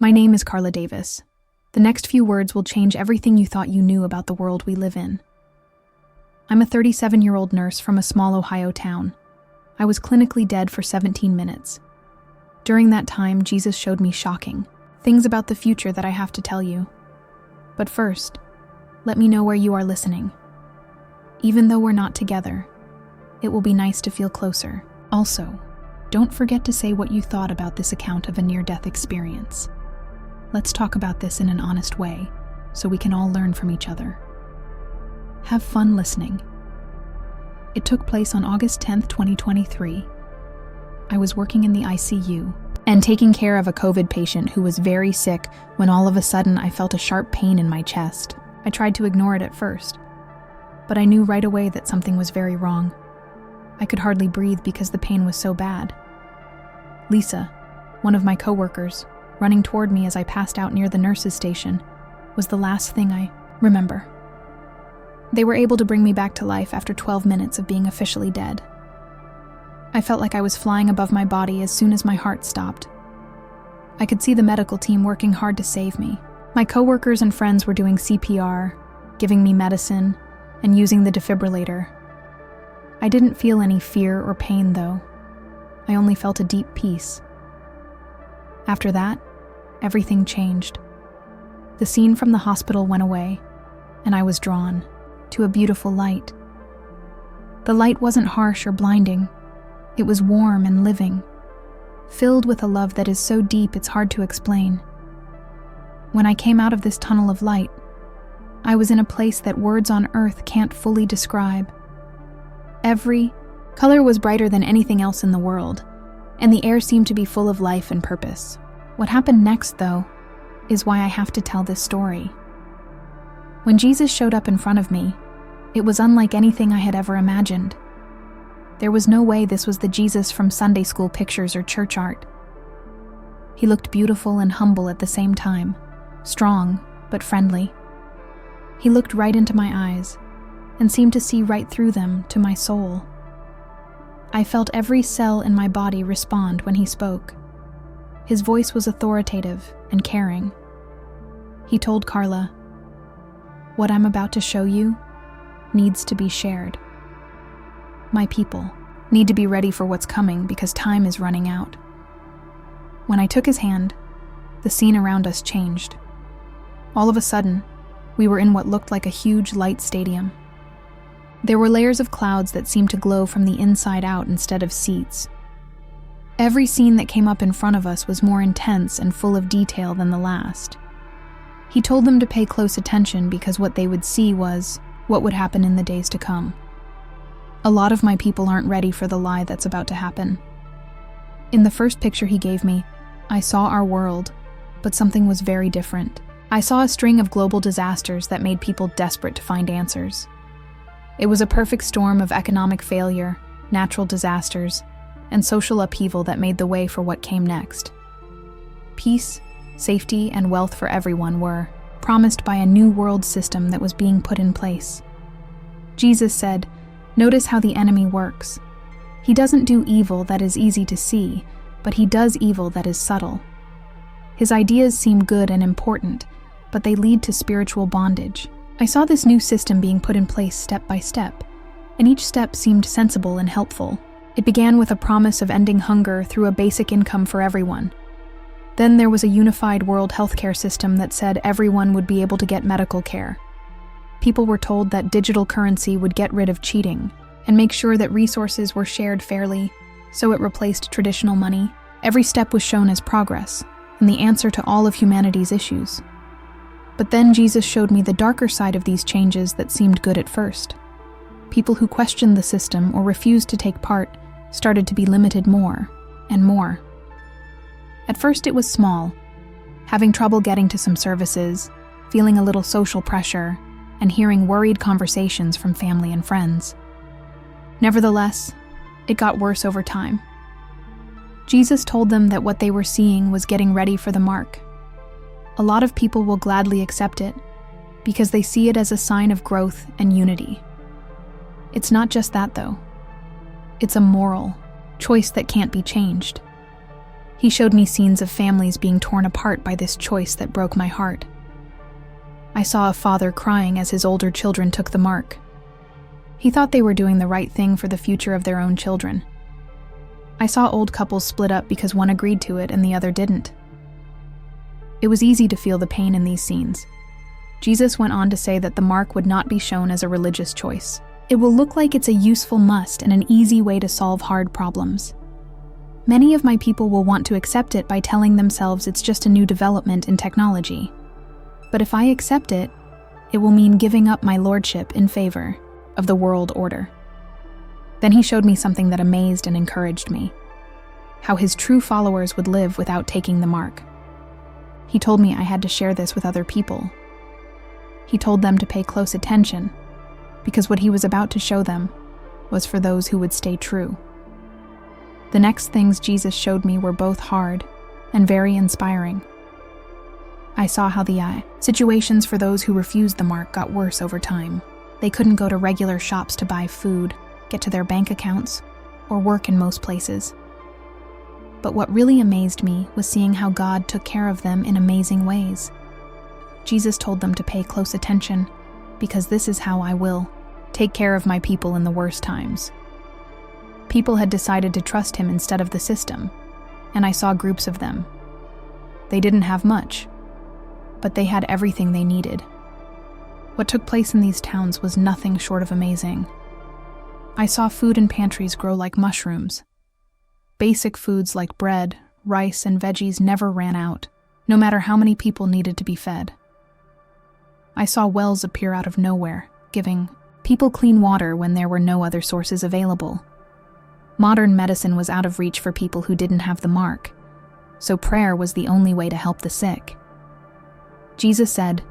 My name is Carla Davis. The next few words will change everything you thought you knew about the world we live in. I'm a 37-year-old nurse from a small Ohio town. I was clinically dead for 17 minutes. During that time, Jesus showed me shocking things about the future that I have to tell you. But first, let me know where you are listening. Even though we're not together, it will be nice to feel closer. Also, don't forget to say what you thought about this account of a near-death experience. Let's talk about this in an honest way, so we can all learn from each other. Have fun listening. It took place on August 10th, 2023. I was working in the ICU and taking care of a COVID patient who was very sick when all of a sudden I felt a sharp pain in my chest. I tried to ignore it at first, but I knew right away that something was very wrong. I could hardly breathe because the pain was so bad. Lisa, one of my coworkers, running toward me as I passed out near the nurse's station, was the last thing I remember. They were able to bring me back to life after 12 minutes of being officially dead. I felt like I was flying above my body as soon as my heart stopped. I could see the medical team working hard to save me. My coworkers and friends were doing CPR, giving me medicine, and using the defibrillator. I didn't feel any fear or pain, though. I only felt a deep peace. After that, everything changed. The scene from the hospital went away, and I was drawn to a beautiful light. The light wasn't harsh or blinding. It was warm and living, filled with a love that is so deep it's hard to explain. When I came out of this tunnel of light, I was in a place that words on earth can't fully describe. Every color was brighter than anything else in the world, and the air seemed to be full of life and purpose. What happened next, though, is why I have to tell this story. When Jesus showed up in front of me, it was unlike anything I had ever imagined. There was no way this was the Jesus from Sunday school pictures or church art. He looked beautiful and humble at the same time, strong but friendly. He looked right into my eyes and seemed to see right through them to my soul. I felt every cell in my body respond when he spoke. His voice was authoritative and caring. He told Carla, "What I'm about to show you needs to be shared. My people need to be ready for what's coming because time is running out." When I took his hand, the scene around us changed. All of a sudden, we were in what looked like a huge light stadium. There were layers of clouds that seemed to glow from the inside out instead of seats. Every scene that came up in front of us was more intense and full of detail than the last. He told them to pay close attention because what they would see was what would happen in the days to come. A lot of my people aren't ready for the lie that's about to happen. In the first picture he gave me, I saw our world, but something was very different. I saw a string of global disasters that made people desperate to find answers. It was a perfect storm of economic failure, natural disasters, and social upheaval that made the way for what came next. Peace, safety, and wealth for everyone were promised by a new world system that was being put in place. Jesus said, "Notice how the enemy works. He doesn't do evil that is easy to see, but he does evil that is subtle. His ideas seem good and important, but they lead to spiritual bondage." I saw this new system being put in place step by step, and each step seemed sensible and helpful. It began with a promise of ending hunger through a basic income for everyone. Then there was a unified world healthcare system that said everyone would be able to get medical care. People were told that digital currency would get rid of cheating and make sure that resources were shared fairly, so it replaced traditional money. Every step was shown as progress and the answer to all of humanity's issues. But then Jesus showed me the darker side of these changes that seemed good at first. People who questioned the system or refused to take part started to be limited more and more. At first it was small, having trouble getting to some services, feeling a little social pressure, and hearing worried conversations from family and friends. Nevertheless, it got worse over time. Jesus told them that what they were seeing was getting ready for the mark. A lot of people will gladly accept it because they see it as a sign of growth and unity. It's not just that, though. It's a moral choice that can't be changed. He showed me scenes of families being torn apart by this choice that broke my heart. I saw a father crying as his older children took the mark. He thought they were doing the right thing for the future of their own children. I saw old couples split up because one agreed to it and the other didn't. It was easy to feel the pain in these scenes. Jesus went on to say that the mark would not be shown as a religious choice. It will look like it's a useful must and an easy way to solve hard problems. Many of my people will want to accept it by telling themselves it's just a new development in technology. But if I accept it, it will mean giving up my lordship in favor of the world order. Then he showed me something that amazed and encouraged me: how his true followers would live without taking the mark. He told me I had to share this with other people. He told them to pay close attention, because what he was about to show them was for those who would stay true. The next things Jesus showed me were both hard and very inspiring. I saw how the situations for those who refused the mark got worse over time. They couldn't go to regular shops to buy food, get to their bank accounts, or work in most places. But what really amazed me was seeing how God took care of them in amazing ways. Jesus told them to pay close attention, because this is how I will take care of my people in the worst times. People had decided to trust him instead of the system, and I saw groups of them. They didn't have much, but they had everything they needed. What took place in these towns was nothing short of amazing. I saw food in pantries grow like mushrooms. Basic foods like bread, rice, and veggies never ran out, no matter how many people needed to be fed. I saw wells appear out of nowhere, giving people clean water when there were no other sources available. Modern medicine was out of reach for people who didn't have the mark, so prayer was the only way to help the sick. Jesus said,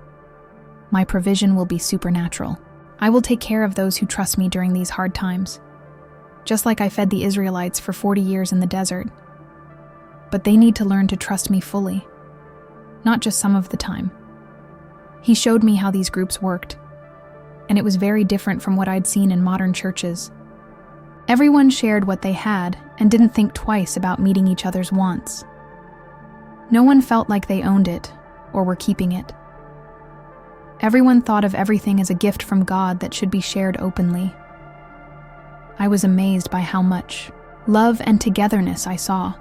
"My provision will be supernatural. I will take care of those who trust me during these hard times, just like I fed the Israelites for 40 years in the desert. But they need to learn to trust me fully, not just some of the time." He showed me how these groups worked, and it was very different from what I'd seen in modern churches. Everyone shared what they had and didn't think twice about meeting each other's wants. No one felt like they owned it or were keeping it. Everyone thought of everything as a gift from God that should be shared openly. I was amazed by how much love and togetherness I saw.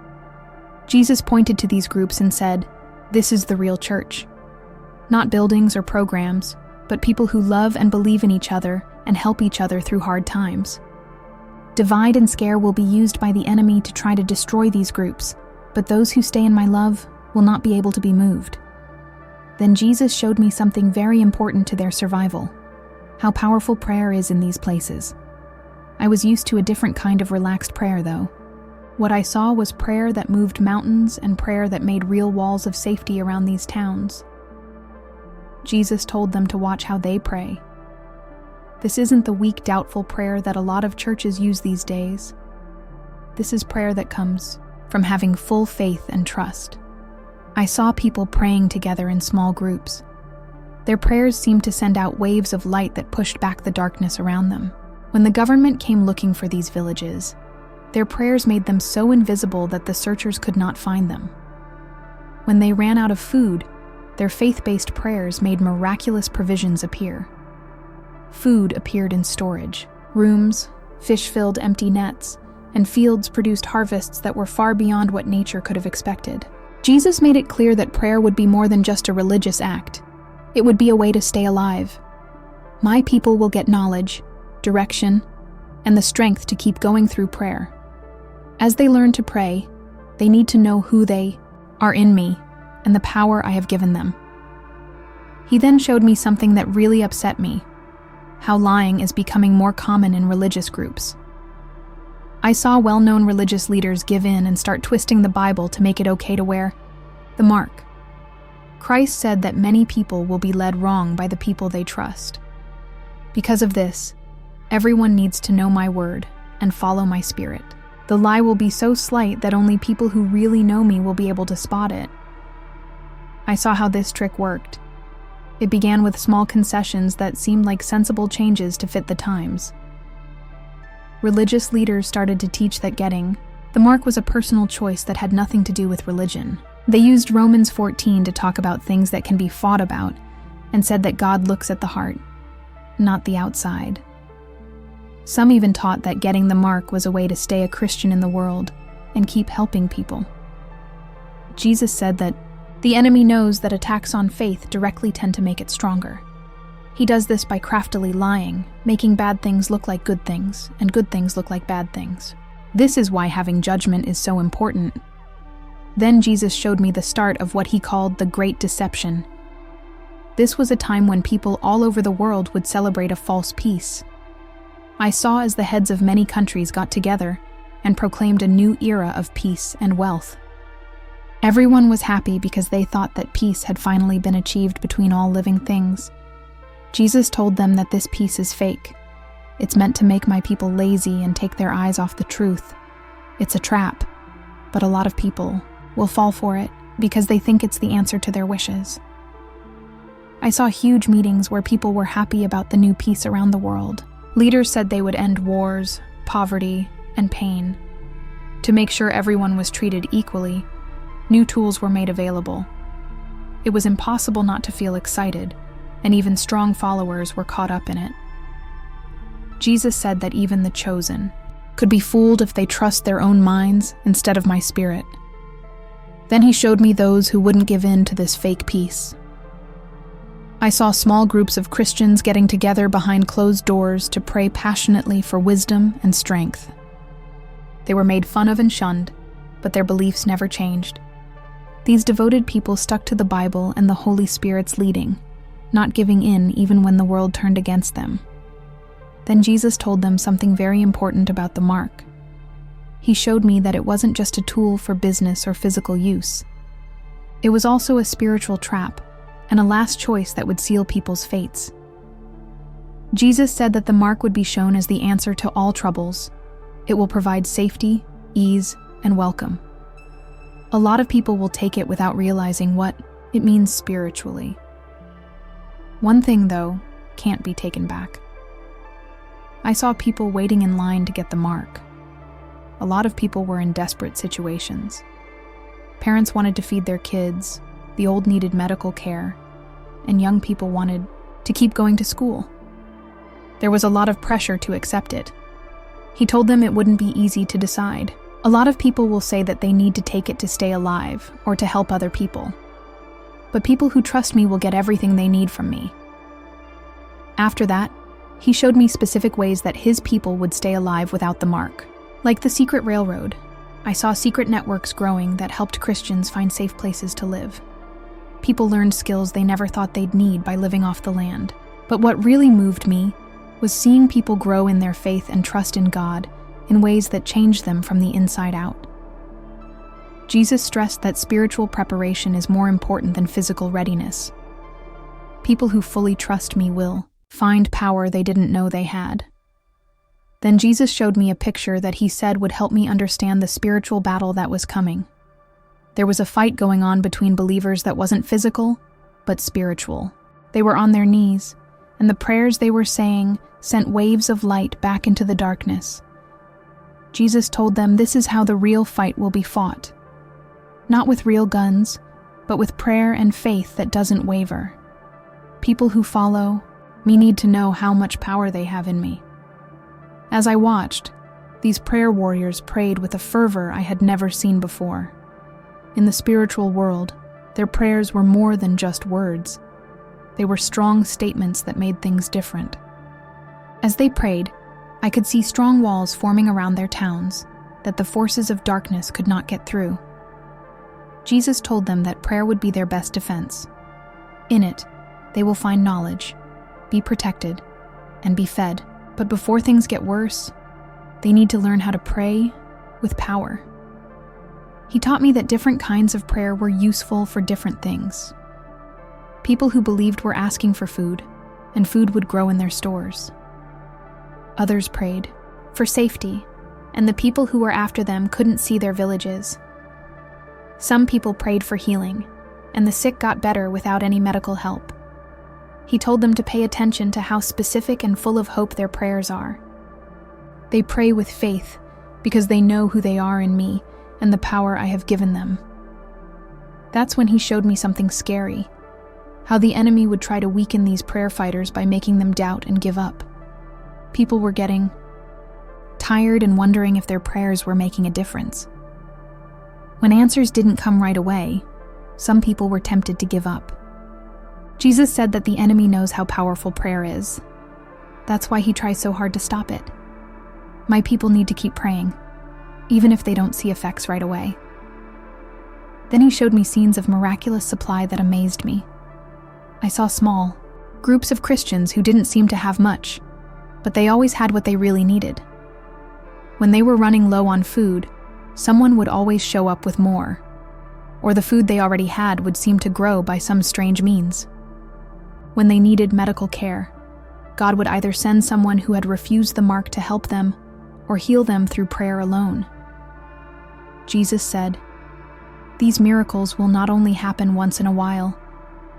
Jesus pointed to these groups and said, "This is the real church. Not buildings or programs, but people who love and believe in each other and help each other through hard times." Divide and scare will be used by the enemy to try to destroy these groups, but those who stay in my love will not be able to be moved. Then Jesus showed me something very important to their survival: how powerful prayer is in these places. I was used to a different kind of relaxed prayer, though. What I saw was prayer that moved mountains and prayer that made real walls of safety around these towns. Jesus told them to watch how they pray. This isn't the weak, doubtful prayer that a lot of churches use these days. This is prayer that comes from having full faith and trust. I saw people praying together in small groups. Their prayers seemed to send out waves of light that pushed back the darkness around them. When the government came looking for these villages, their prayers made them so invisible that the searchers could not find them. When they ran out of food, their faith-based prayers made miraculous provisions appear. Food appeared in storage. Rooms, fish-filled empty nets, and fields produced harvests that were far beyond what nature could have expected. Jesus made it clear that prayer would be more than just a religious act. It would be a way to stay alive. My people will get knowledge, direction, and the strength to keep going through prayer. As they learn to pray, they need to know who they are in me and the power I have given them. He then showed me something that really upset me: how lying is becoming more common in religious groups. I saw well-known religious leaders give in and start twisting the Bible to make it okay to wear the mark. Christ said that many people will be led wrong by the people they trust. Because of this, everyone needs to know my word and follow my spirit. The lie will be so slight that only people who really know me will be able to spot it. I saw how this trick worked. It began with small concessions that seemed like sensible changes to fit the times. Religious leaders started to teach that getting the The mark was a personal choice that had nothing to do with religion. They used Romans 14 to talk about things that can be fought about, and said that God looks at the heart, not the outside. Some even taught that getting the mark was a way to stay a Christian in the world and keep helping people. Jesus said that the enemy knows that attacks on faith directly tend to make it stronger. He does this by craftily lying, making bad things look like good things, and good things look like bad things. This is why having judgment is so important. Then Jesus showed me the start of what he called the Great Deception. This was a time when people all over the world would celebrate a false peace. I saw as the heads of many countries got together and proclaimed a new era of peace and wealth. Everyone was happy because they thought that peace had finally been achieved between all living things. Jesus told them that this peace is fake. It's meant to make my people lazy and take their eyes off the truth. It's a trap, but a lot of people will fall for it because they think it's the answer to their wishes. I saw huge meetings where people were happy about the new peace around the world. Leaders said they would end wars, poverty, and pain. To make sure everyone was treated equally, new tools were made available. It was impossible not to feel excited, and even strong followers were caught up in it. Jesus said that even the chosen could be fooled if they trust their own minds instead of my spirit. Then he showed me those who wouldn't give in to this fake peace. I saw small groups of Christians getting together behind closed doors to pray passionately for wisdom and strength. They were made fun of and shunned, but their beliefs never changed. These devoted people stuck to the Bible and the Holy Spirit's leading, not giving in even when the world turned against them. Then Jesus told them something very important about the mark. He showed me that it wasn't just a tool for business or physical use. It was also a spiritual trap, and a last choice that would seal people's fates. Jesus said that the mark would be shown as the answer to all troubles. It will provide safety, ease, and welcome. A lot of people will take it without realizing what it means spiritually. One thing, though, can't be taken back. I saw people waiting in line to get the mark. A lot of people were in desperate situations. Parents wanted to feed their kids, the old needed medical care, and young people wanted to keep going to school. There was a lot of pressure to accept it. He told them it wouldn't be easy to decide. A lot of people will say that they need to take it to stay alive or to help other people. But people who trust me will get everything they need from me. After that, he showed me specific ways that his people would stay alive without the mark. Like the secret railroad, I saw secret networks growing that helped Christians find safe places to live. People learned skills they never thought they'd need by living off the land. But what really moved me was seeing people grow in their faith and trust in God in ways that changed them from the inside out. Jesus stressed that spiritual preparation is more important than physical readiness. People who fully trust me will find power they didn't know they had. Then Jesus showed me a picture that he said would help me understand the spiritual battle that was coming. There was a fight going on between believers that wasn't physical, but spiritual. They were on their knees, and the prayers they were saying sent waves of light back into the darkness. Jesus told them this is how the real fight will be fought. Not with real guns, but with prayer and faith that doesn't waver. People who follow me need to know how much power they have in me. As I watched, these prayer warriors prayed with a fervor I had never seen before. In the spiritual world, their prayers were more than just words. They were strong statements that made things different. As they prayed, I could see strong walls forming around their towns that the forces of darkness could not get through. Jesus told them that prayer would be their best defense. In it, they will find knowledge, be protected, and be fed. But before things get worse, they need to learn how to pray with power. He taught me that different kinds of prayer were useful for different things. People who believed were asking for food, and food would grow in their stores. Others prayed for safety, and the people who were after them couldn't see their villages. Some people prayed for healing, and the sick got better without any medical help. He told them to pay attention to how specific and full of hope their prayers are. They pray with faith because they know who they are in me and the power I have given them. That's when he showed me something scary, how the enemy would try to weaken these prayer fighters by making them doubt and give up. People were getting tired and wondering if their prayers were making a difference. When answers didn't come right away, some people were tempted to give up. Jesus said that the enemy knows how powerful prayer is. That's why he tries so hard to stop it. My people need to keep praying, even if they don't see effects right away. Then he showed me scenes of miraculous supply that amazed me. I saw small groups of Christians who didn't seem to have much, but they always had what they really needed. When they were running low on food, someone would always show up with more, or the food they already had would seem to grow by some strange means. When they needed medical care, God would either send someone who had refused the mark to help them or heal them through prayer alone. Jesus said, "These miracles will not only happen once in a while,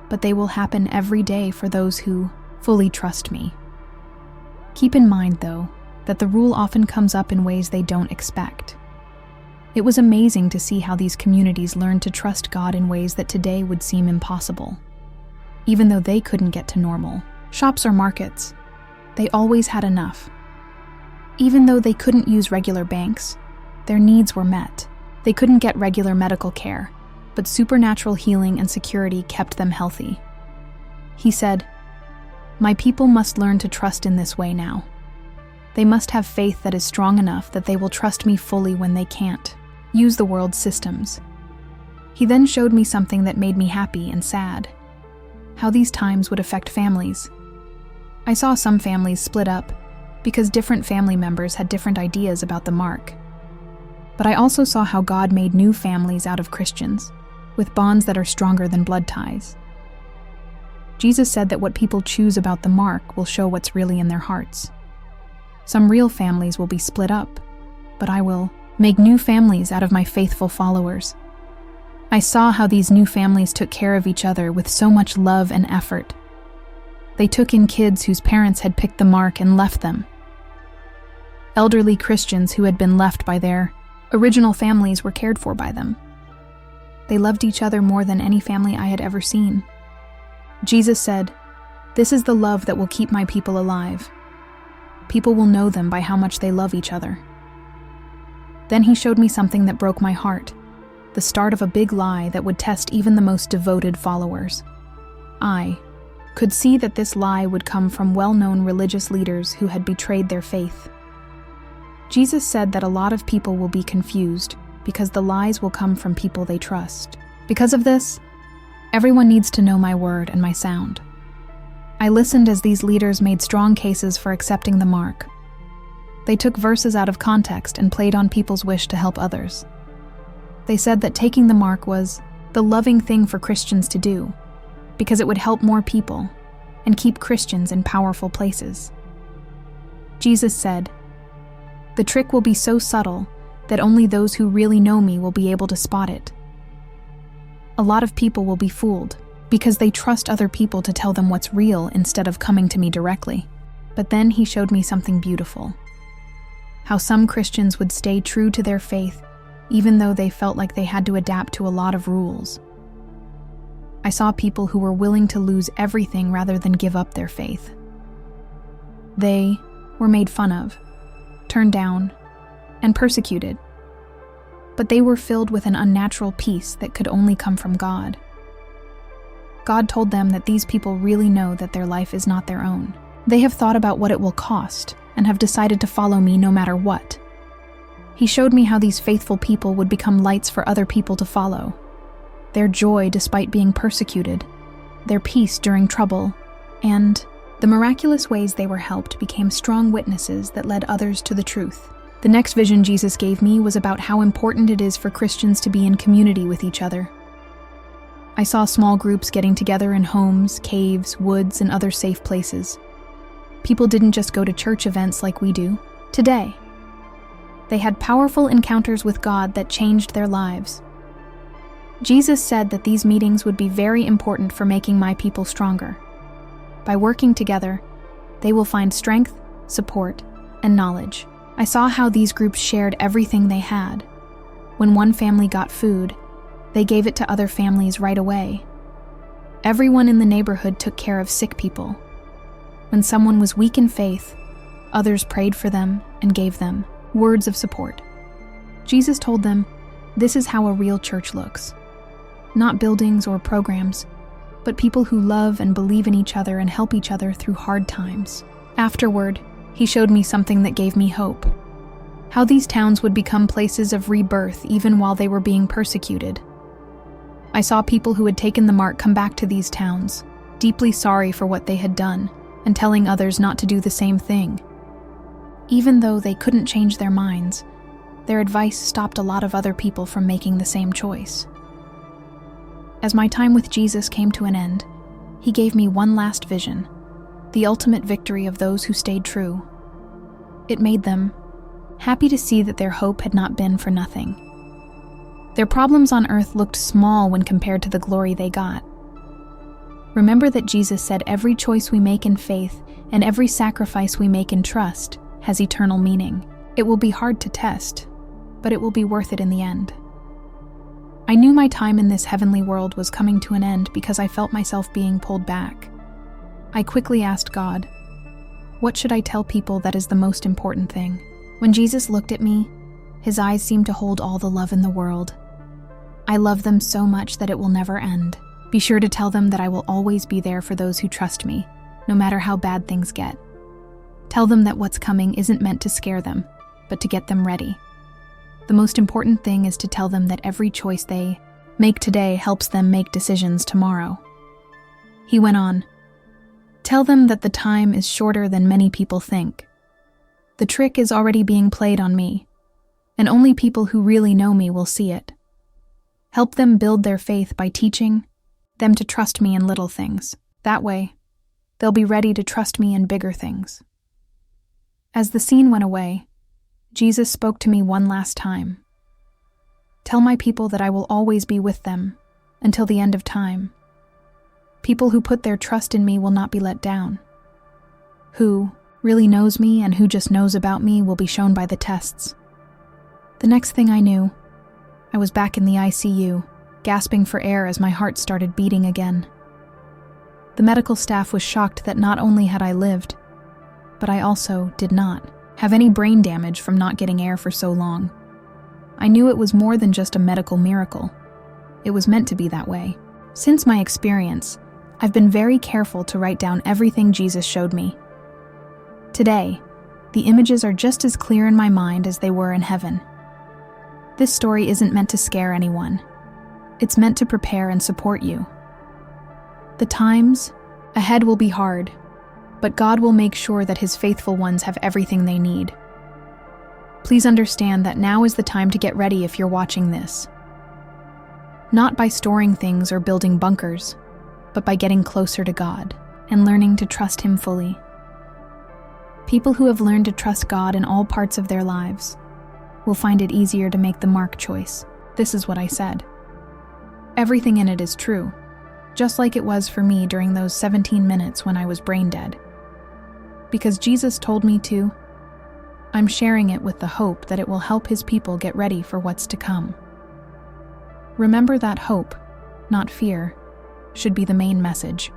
but they will happen every day for those who fully trust me." Keep in mind, though, that the rule often comes up in ways they don't expect. It was amazing to see how these communities learned to trust God in ways that today would seem impossible. Even though they couldn't get to normal shops or markets, they always had enough. Even though they couldn't use regular banks, their needs were met. They couldn't get regular medical care, but supernatural healing and security kept them healthy. He said, "My people must learn to trust in this way now. They must have faith that is strong enough that they will trust me fully when they can't use the world's systems." He then showed me something that made me happy and sad, how these times would affect families. I saw some families split up because different family members had different ideas about the mark. But I also saw how God made new families out of Christians, with bonds that are stronger than blood ties. Jesus said that what people choose about the mark will show what's really in their hearts. Some real families will be split up, but I will make new families out of my faithful followers. I saw how these new families took care of each other with so much love and effort. They took in kids whose parents had picked the mark and left them. Elderly Christians who had been left by their original families were cared for by them. They loved each other more than any family I had ever seen. Jesus said, "This is the love that will keep my people alive. People will know them by how much they love each other." Then he showed me something that broke my heart, the start of a big lie that would test even the most devoted followers. I could see that this lie would come from well-known religious leaders who had betrayed their faith. Jesus said that a lot of people will be confused because the lies will come from people they trust. Because of this, everyone needs to know my word and my sound. I listened as these leaders made strong cases for accepting the mark. They took verses out of context and played on people's wish to help others. They said that taking the mark was the loving thing for Christians to do, because it would help more people and keep Christians in powerful places. Jesus said, "The trick will be so subtle that only those who really know me will be able to spot it. A lot of people will be fooled because they trust other people to tell them what's real instead of coming to me directly." But then he showed me something beautiful. How some Christians would stay true to their faith even though they felt like they had to adapt to a lot of rules. I saw people who were willing to lose everything rather than give up their faith. They were made fun of, turned down, and persecuted. But they were filled with an unnatural peace that could only come from God. God told them that these people really know that their life is not their own. They have thought about what it will cost and have decided to follow me no matter what. He showed me how these faithful people would become lights for other people to follow. Their joy despite being persecuted, their peace during trouble, and the miraculous ways they were helped became strong witnesses that led others to the truth. The next vision Jesus gave me was about how important it is for Christians to be in community with each other. I saw small groups getting together in homes, caves, woods, and other safe places. People didn't just go to church events like we do today. They had powerful encounters with God that changed their lives. Jesus said that these meetings would be very important for making my people stronger. By working together, they will find strength, support, and knowledge. I saw how these groups shared everything they had. When one family got food, they gave it to other families right away. Everyone in the neighborhood took care of sick people. When someone was weak in faith, others prayed for them and gave them words of support. Jesus told them, this is how a real church looks. Not buildings or programs, but people who love and believe in each other and help each other through hard times. Afterward, he showed me something that gave me hope. How these towns would become places of rebirth even while they were being persecuted. I saw people who had taken the mark come back to these towns, deeply sorry for what they had done, and telling others not to do the same thing. Even though they couldn't change their minds, their advice stopped a lot of other people from making the same choice. As my time with Jesus came to an end, he gave me one last vision, the ultimate victory of those who stayed true. It made them happy to see that their hope had not been for nothing. Their problems on earth looked small when compared to the glory they got. Remember that Jesus said every choice we make in faith and every sacrifice we make in trust has eternal meaning. It will be hard to test, but it will be worth it in the end. I knew my time in this heavenly world was coming to an end because I felt myself being pulled back. I quickly asked God, what should I tell people that is the most important thing? When Jesus looked at me, his eyes seemed to hold all the love in the world. I love them so much that it will never end. Be sure to tell them that I will always be there for those who trust me, no matter how bad things get. Tell them that what's coming isn't meant to scare them, but to get them ready. The most important thing is to tell them that every choice they make today helps them make decisions tomorrow. He went on, tell them that the time is shorter than many people think. The trick is already being played on me, and only people who really know me will see it. Help them build their faith by teaching them to trust me in little things. That way, they'll be ready to trust me in bigger things. As the scene went away, Jesus spoke to me one last time. Tell my people that I will always be with them until the end of time. People who put their trust in me will not be let down. Who really knows me and who just knows about me will be shown by the tests. The next thing I knew, I was back in the ICU, gasping for air as my heart started beating again. The medical staff was shocked that not only had I lived, but I also did not have any brain damage from not getting air for so long. I knew it was more than just a medical miracle. It was meant to be that way. Since my experience, I've been very careful to write down everything Jesus showed me. Today, the images are just as clear in my mind as they were in heaven. This story isn't meant to scare anyone. It's meant to prepare and support you. The times ahead will be hard, but God will make sure that his faithful ones have everything they need. Please understand that now is the time to get ready if you're watching this. Not by storing things or building bunkers, but by getting closer to God and learning to trust him fully. People who have learned to trust God in all parts of their lives will find it easier to make the mark choice. This is what I said. Everything in it is true, just like it was for me during those 17 minutes when I was brain dead. Because Jesus told me to, I'm sharing it with the hope that it will help his people get ready for what's to come. Remember that hope, not fear, should be the main message.